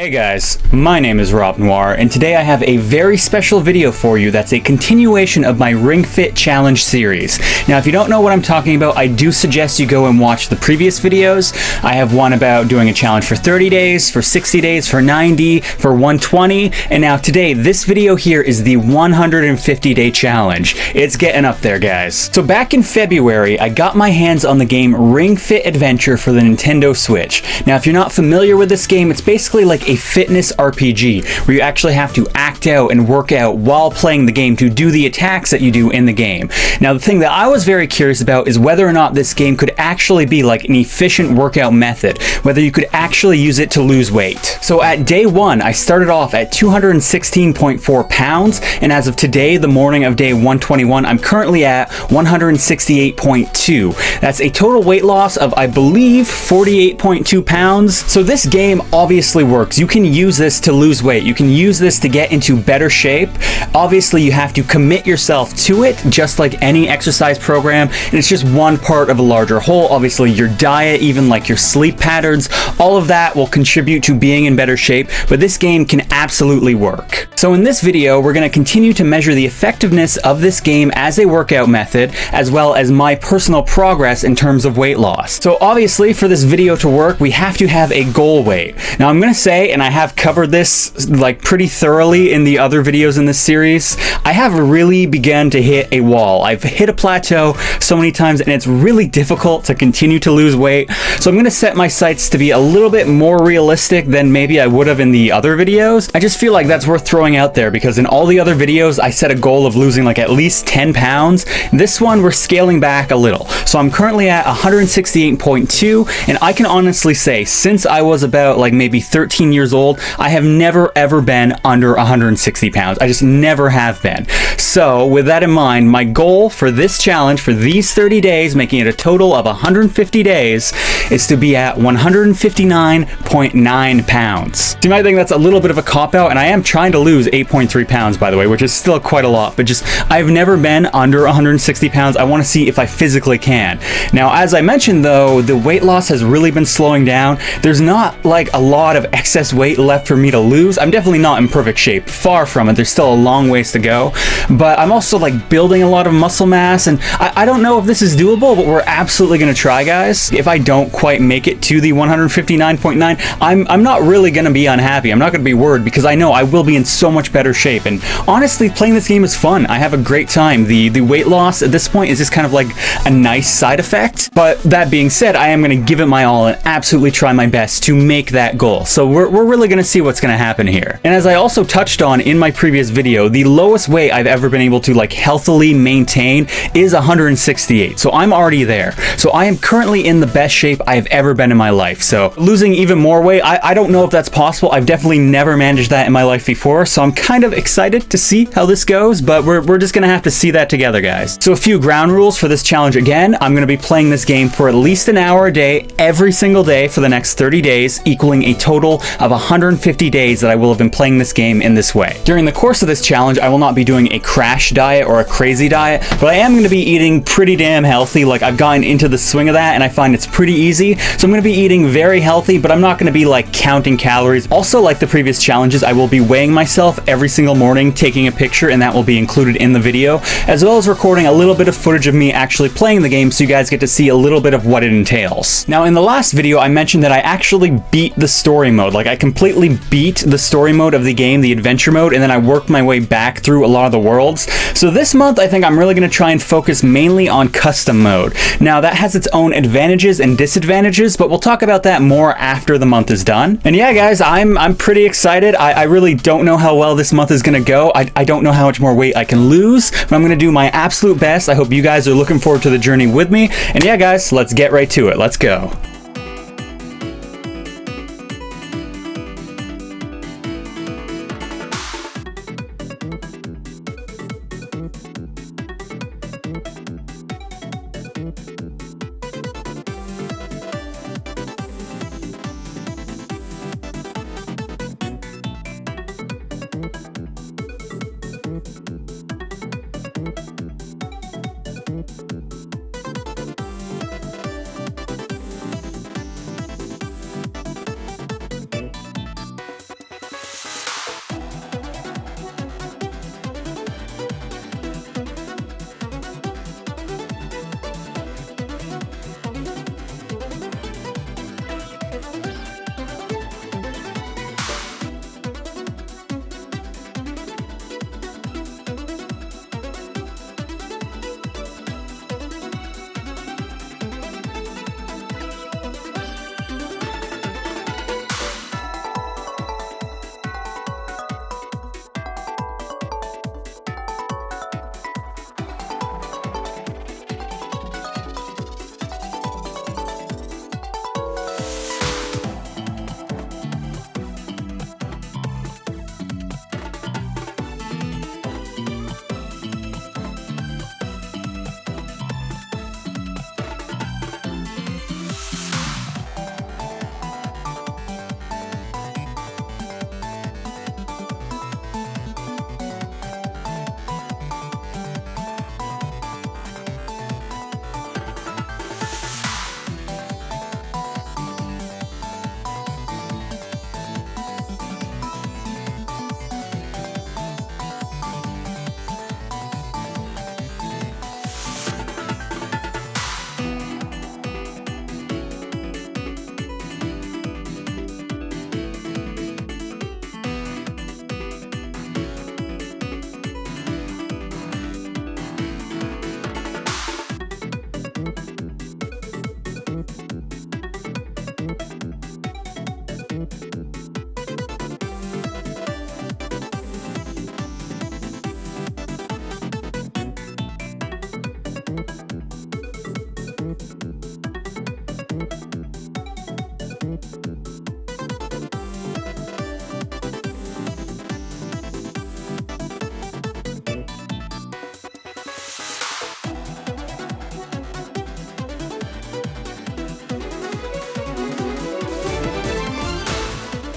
Hey guys, my name is Rob Noire, and today I have a very special video for you that's a continuation of my Ringfit Challenge series. Now, if you don't know what I'm talking about, I do suggest you go and watch the previous videos. I have one about doing a challenge for 30 days, for 60 days, for 90, for 120, and now today, this video here is the 150-day challenge. It's getting up there, guys. So back in February, I got my hands on the game Ringfit Adventure for the Nintendo Switch. Now, if you're not familiar with this game, it's basically like a fitness RPG where you actually have to act out and work out while playing the game to do the attacks that you do in the game. Now, the thing that I was very curious about is whether or not this game could actually be like an efficient workout method, whether you could actually use it to lose weight. So at day one, I started off at 216.4 pounds, and as of today, the morning of day 121, I'm currently at 168.2. That's a total weight loss of, I believe, 48.2 pounds. So this game obviously works. You can use this to lose weight. You can use this to get into better shape. Obviously, you have to commit yourself to it, just like any exercise program, and it's just one part of a larger whole. Obviously, your diet, even like your sleep patterns, all of that will contribute to being in better shape, but this game can absolutely work. So in this video, we're going to continue to measure the effectiveness of this game as a workout method, as well as my personal progress in terms of weight loss. So obviously, for this video to work, we have to have a goal weight. Now, I'm going to say, and I have covered this like pretty thoroughly in the other videos in this series, I have really begun to hit a wall. I've hit a plateau so many times, and it's really difficult to continue to lose weight. So I'm going to set my sights to be a little bit more realistic than maybe I would have in the other videos. I just feel like that's worth throwing out there because in all the other videos, I set a goal of losing like at least 10 pounds. This one, we're scaling back a little. So I'm currently at 168.2, and I can honestly say, since I was about like maybe 13 years old, I have never ever been under 160 pounds. I just never have been. So with that in mind, my goal for this challenge for these 30 days, making it a total of 150 days, is to be at 159.9 pounds. So you might think that's a little bit of a cop-out, and I am trying to lose 8.3 pounds, by the way, which is still quite a lot, but just I've never been under 160 pounds. I want to see if I physically can. Now, as I mentioned though, the weight loss has really been slowing down. There's not like a lot of excess weight left for me to lose. I'm definitely not in perfect shape, far from it. There's still a long ways to go, but I'm also like building a lot of muscle mass, and I don't know if this is doable, but we're absolutely going to try, guys. If I don't quite make it to the 159.9, I'm not really going to be unhappy. I'm not going to be worried because I know I will be in so much better shape, and honestly, playing this game is fun. I have a great time. The weight loss at this point is just kind of like a nice side effect, but that being said, I am going to give it my all and absolutely try my best to make that goal. So we're really going to see what's going to happen here. And as I also touched on in my previous video, the lowest weight I've ever been able to like healthily maintain is 168. So I'm already there. So I am currently in the best shape I've ever been in my life. So losing even more weight, I don't know if that's possible. I've definitely never managed that in my life before. So I'm kind of excited to see how this goes, but we're just going to have to see that together, guys. So a few ground rules for this challenge. Again, I'm going to be playing this game for at least an hour a day, every single day for the next 30 days, equaling a total of 150 days that I will have been playing this game in this way. During the course of this challenge, I will not be doing a crash diet or a crazy diet, but I am going to be eating pretty damn healthy. Like, I've gotten into the swing of that, and I find it's pretty easy. So I'm going to be eating very healthy, but I'm not going to be like counting calories. Also, like the previous challenges, I will be weighing myself every single morning, taking a picture, and that will be included in the video, as well as recording a little bit of footage of me actually playing the game so you guys get to see a little bit of what it entails. Now, in the last video, I mentioned that I actually beat the story mode. Like, I completely beat the story mode of the game, the adventure mode, and then I worked my way back through a lot of the worlds. So this month, I think I'm really going to try and focus mainly on custom mode. Now, that has its own advantages and disadvantages, but we'll talk about that more after the month is done. And yeah, guys, I'm pretty excited. I really don't know how well this month is going to go. I don't know how much more weight I can lose, but I'm going to do my absolute best. I hope you guys are looking forward to the journey with me. And yeah, guys, let's get right to it. Let's go.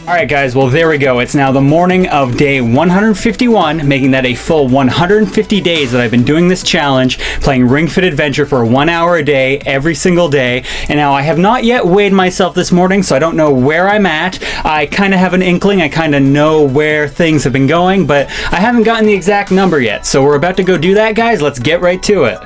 Alright guys, well there we go. It's now the morning of day 151, making that a full 150 days that I've been doing this challenge, playing Ring Fit Adventure for 1 hour a day, every single day. And now I have not yet weighed myself this morning, so I don't know where I'm at. I kind of have an inkling, I kind of know where things have been going, but I haven't gotten the exact number yet. So we're about to go do that, guys. Let's get right to it.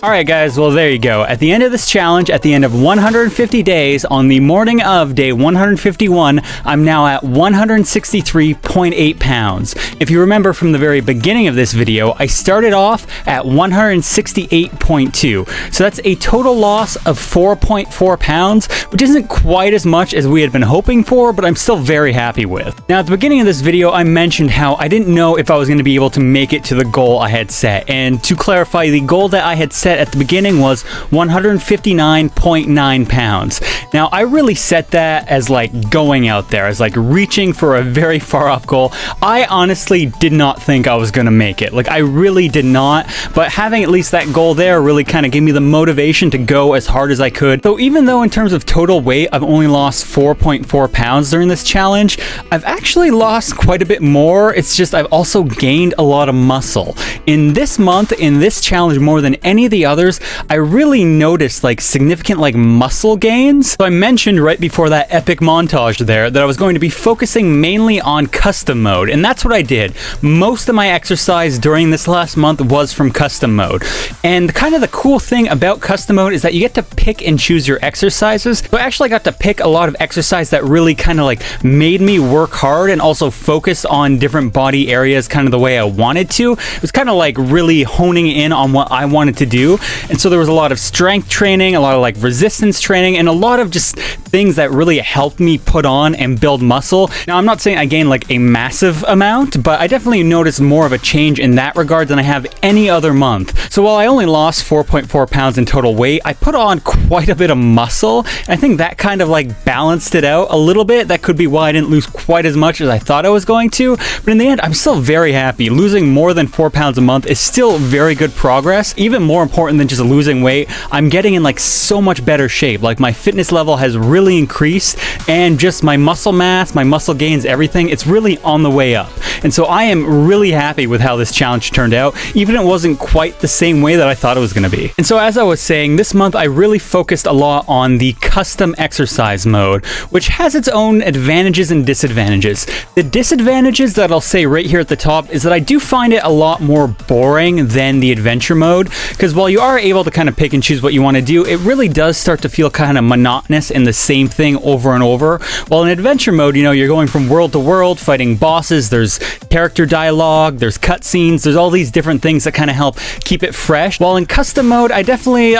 Alright guys, well there you go. At the end of this challenge, at the end of 150 days, on the morning of day 151, I'm now at 163.8 pounds. If you remember from the very beginning of this video, I started off at 168.2. So that's a total loss of 4.4 pounds, which isn't quite as much as we had been hoping for, but I'm still very happy with. Now at the beginning of this video, I mentioned how I didn't know if I was going to be able to make it to the goal I had set. And to clarify, the goal that I had set at the beginning was 159.9 pounds. Now, I really set that as like going out there, as like reaching for a very far off goal. I honestly did not think I was gonna make it. Like, I really did not, but having at least that goal there really kind of gave me the motivation to go as hard as I could. So even though in terms of total weight, I've only lost 4.4 pounds during this challenge, I've actually lost quite a bit more. It's just I've also gained a lot of muscle. In this month, in this challenge, more than any of the others, I really noticed like significant like muscle gains. So I mentioned right before that epic montage there that I was going to be focusing mainly on custom mode, and that's what I did. Most of my exercise during this last month was from custom mode. And kind of the cool thing about custom mode is that you get to pick and choose your exercises. So I actually got to pick a lot of exercise that really kind of like made me work hard and also focus on different body areas kind of the way I wanted to. It was kind of like really honing in on what I wanted to do. And so there was a lot of strength training, a lot of like resistance training, and a lot of just things that really helped me put on and build muscle. Now, I'm not saying I gained like a massive amount, but I definitely noticed more of a change in that regard than I have any other month. So while I only lost 4.4 pounds in total weight, I put on quite a bit of muscle. And I think that kind of like balanced it out a little bit. That could be why I didn't lose quite as much as I thought I was going to. But in the end, I'm still very happy. Losing more than 4 pounds a month is still very good progress. Even more important than just losing weight, I'm getting in like so much better shape. Like, my fitness level has really increased, and just my muscle mass, my muscle gains, everything, it's really on the way up. And so I am really happy with how this challenge turned out, even if it wasn't quite the same way that I thought it was going to be. And so as I was saying, this month I really focused a lot on the custom exercise mode, which has its own advantages and disadvantages. The disadvantages that I'll say right here at the top is that I do find it a lot more boring than the adventure mode, because while you are able to kind of pick and choose what you want to do, it really does start to feel kind of monotonous and the same thing over and over. While in adventure mode, you know, you're going from world to world, fighting bosses, there's character dialogue, there's cutscenes, there's all these different things that kind of help keep it fresh. While in custom mode, I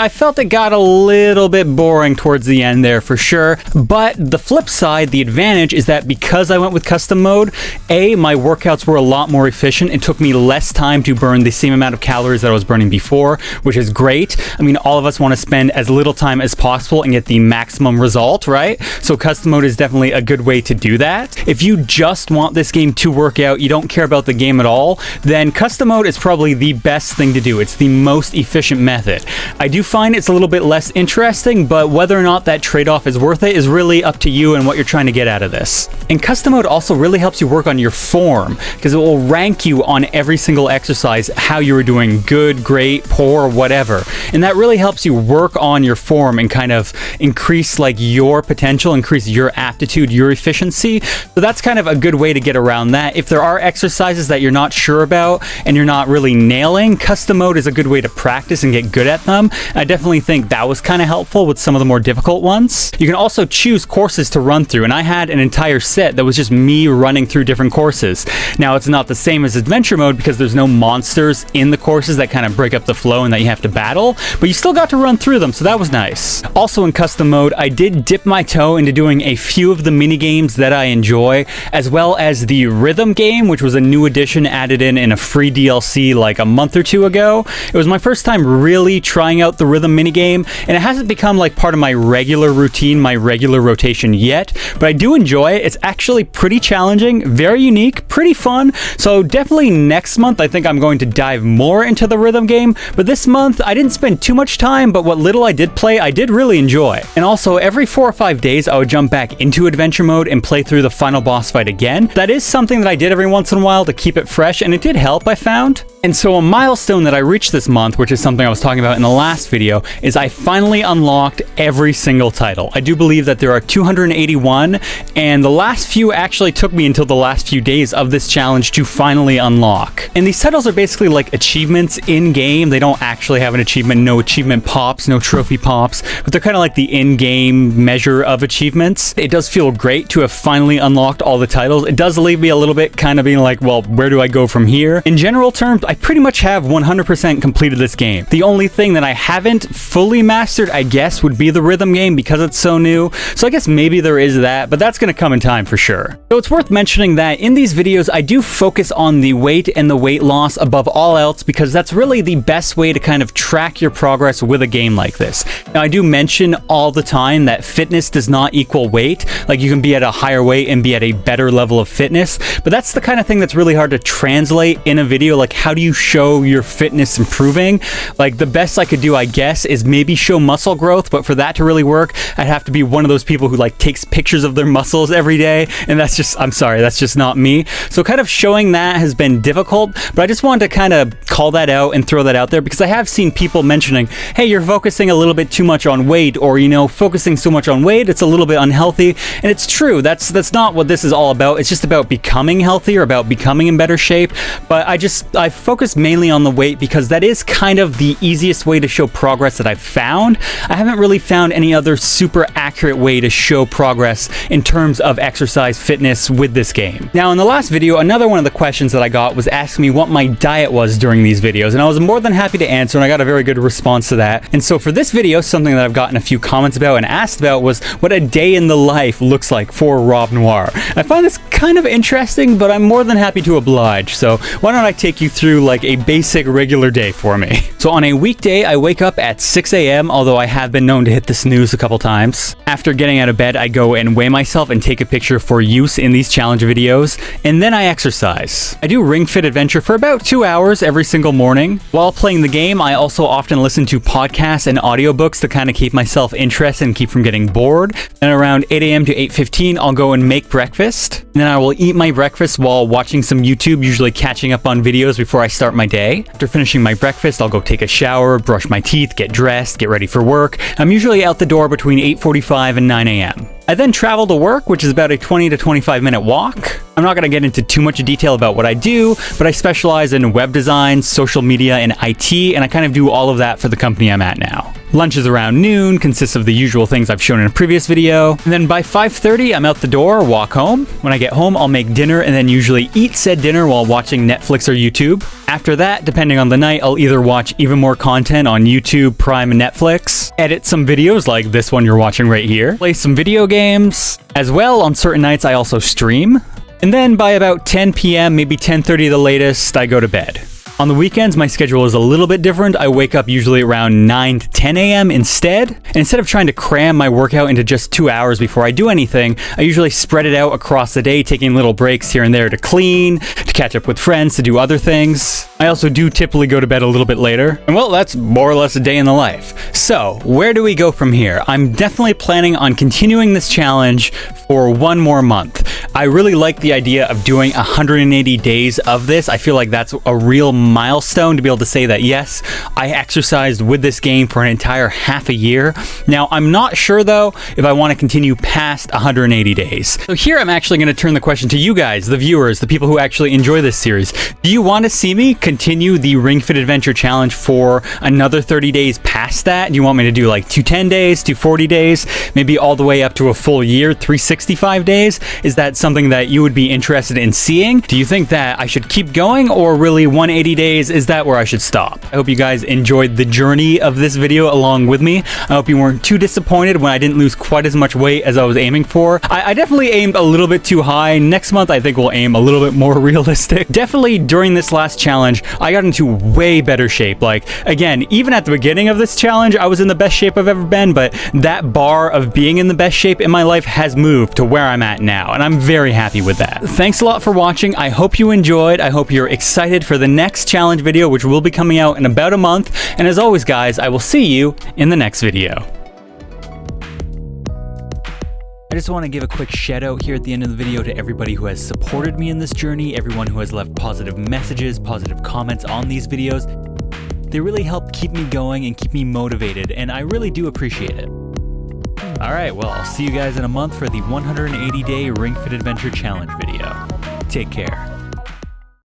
felt it got a little bit boring towards the end there for sure. But the flip side, the advantage is that because I went with custom mode, my workouts were a lot more efficient. It took me less time to burn the same amount of calories that I was burning before, which is great. I mean, all of us want to spend as little time as possible and get the maximum result, right? So custom mode is definitely a good way to do that. If you just want this game to work out, you don't care about the game at all, then custom mode is probably the best thing to do. It's the most efficient method. I do find it's a little bit less interesting, but whether or not that trade-off is worth it is really up to you and what you're trying to get out of this. And custom mode also really helps you work on your form, because it will rank you on every single exercise, how you were doing, good, great, poor, whatever. And that really helps you work on your form and kind of increase like your potential, increase your aptitude, your efficiency. So that's kind of a good way to get around that. If there are exercises that you're not sure about and you're not really nailing, custom mode is a good way to practice and get good at them. I definitely think that was kind of helpful with some of the more difficult ones. You can also choose courses to run through, and I had an entire set that was just me running through different courses. Now, it's not the same as adventure mode because there's no monsters in the courses that kind of break up the flow and that you have to battle, but you still got to run through them, so that was nice. Also in custom mode, I did dip my toe into doing a few of the mini games that I enjoy, as well as the rhythm game, which was a new addition added in a free DLC like a month or two ago. It was my first time really trying out the rhythm mini game, and it hasn't become like part of my regular routine, my regular rotation yet, but I do enjoy it. It's actually pretty challenging, very unique, pretty fun. So definitely next month, I think I'm going to dive more into the rhythm game, but this month month, I didn't spend too much time, but what little I did play, I did really enjoy. And also, every 4 or 5 days, I would jump back into adventure mode and play through the final boss fight again. That is something that I did every once in a while to keep it fresh, and it did help, I found. And so a milestone that I reached this month, which is something I was talking about in the last video, is I finally unlocked every single title. I do believe that there are 281, and the last few actually took me until the last few days of this challenge to finally unlock. And these titles are basically like achievements in-game. They don't actually have an achievement, no achievement pops, no trophy pops, but they're kind of like the in-game measure of achievements. It does feel great to have finally unlocked all the titles. It does leave me a little bit kind of being like, well, where do I go from here? In general terms, I pretty much have 100% completed this game. The only thing that I haven't fully mastered, I guess, would be the rhythm game because it's so new. So I guess maybe there is that, but that's going to come in time for sure. So it's worth mentioning that in these videos, I do focus on the weight and the weight loss above all else because that's really the best way to kind of track your progress with a game like this. Now, I do mention all the time that fitness does not equal weight. Like, you can be at a higher weight and be at a better level of fitness, but that's the kind of thing that's really hard to translate in a video. Like, how do you show your fitness improving? Like, the best I could do, I guess, is maybe show muscle growth, but for that to really work, I'd have to be one of those people who like takes pictures of their muscles every day, and that's just, I'm sorry, that's just not me. So kind of showing that has been difficult, but I just wanted to kind of call that out and throw that out there because I have seen people mentioning, hey, you're focusing a little bit too much on weight, or, you know, focusing so much on weight, it's a little bit unhealthy. And it's true, that's not what this is all about. It's just about becoming healthy or about becoming in better shape. But I focus mainly on the weight because that is kind of the easiest way to show progress that I've found. I haven't really found any other super accurate way to show progress in terms of exercise fitness with this game. Now, in the last video, another one of the questions that I got was asking me what my diet was during these videos, and I was more than happy to answer, and I got a very good response to that. And so for this video, something that I've gotten a few comments about and asked about was what a day in the life looks like for Rob Noire. I find this kind of interesting, but I'm more than happy to oblige. So why don't I take you through like a basic regular day for me. So on a weekday, I wake up at 6 a.m., although I have been known to hit the snooze a couple times. After getting out of bed, I go and weigh myself and take a picture for use in these challenge videos, and then I exercise. I do Ringfit Adventure for about 2 hours every single morning. While playing the game, I also often listen to podcasts and audiobooks to kind of keep myself interested and keep from getting bored. Then around 8 a.m. to 8:15, I'll go and make breakfast. And then I will eat my breakfast while watching some YouTube, usually catching up on videos before I start my day. After finishing my breakfast, I'll go take a shower, brush my teeth, get dressed, get ready for work. I'm usually out the door between 8:45 and 9 a.m. I then travel to work, which is about a 20 to 25 minute walk. I'm not going to get into too much detail about what I do, but I specialize in web design, social media, and IT, and I kind of do all of that for the company I'm at now. Lunch is around noon, consists of the usual things I've shown in a previous video. And then by 5:30, I'm out the door, walk home. When I get home, I'll make dinner and then usually eat said dinner while watching Netflix or YouTube. After that, depending on the night, I'll either watch even more content on YouTube, Prime, and Netflix, edit some videos like this one you're watching right here, play some video games. As well, on certain nights, I also stream. And then by about 10 p.m., maybe 10:30 the latest, I go to bed. On the weekends, my schedule is a little bit different. I wake up usually around 9 to 10 a.m. instead. And instead of trying to cram my workout into just 2 hours before I do anything, I usually spread it out across the day, taking little breaks here and there to clean, to catch up with friends, to do other things. I also do typically go to bed a little bit later. And well, that's more or less a day in the life. So, where do we go from here? I'm definitely planning on continuing this challenge for one more month. I really like the idea of doing 180 days of this. I feel like that's a real milestone to be able to say that, yes, I exercised with this game for an entire half a year. Now, I'm not sure, though, if I want to continue past 180 days. So here, I'm actually going to turn the question to you guys, the viewers, the people who actually enjoy this series. Do you want to see me continue the Ringfit Adventure Challenge for another 30 days past that? Do you want me to do like 210 days, 240 days, maybe all the way up to a full year, 365 days? Is that something that you would be interested in seeing? Do you think that I should keep going, or really 180 days, is that where I should stop? I hope you guys enjoyed the journey of this video along with me. I hope you weren't too disappointed when I didn't lose quite as much weight as I was aiming for. I definitely aimed a little bit too high. Next month, I think we'll aim a little bit more realistic. Definitely during this last challenge, I got into way better shape. Like, again, even at the beginning of this challenge, I was in the best shape I've ever been, but that bar of being in the best shape in my life has moved to where I'm at now. And I'm very happy with that. Thanks a lot for watching. I hope you enjoyed. I hope you're excited for the next challenge video, which will be coming out in about a month. And as always, guys, I will see you in the next video. I just want to give a quick shout out here at the end of the video to everybody who has supported me in this journey, everyone who has left positive messages, positive comments on these videos. They really help keep me going and keep me motivated, and I really do appreciate it. Alright, well, I'll see you guys in a month for the 180-day Ringfit Adventure Challenge video. Take care.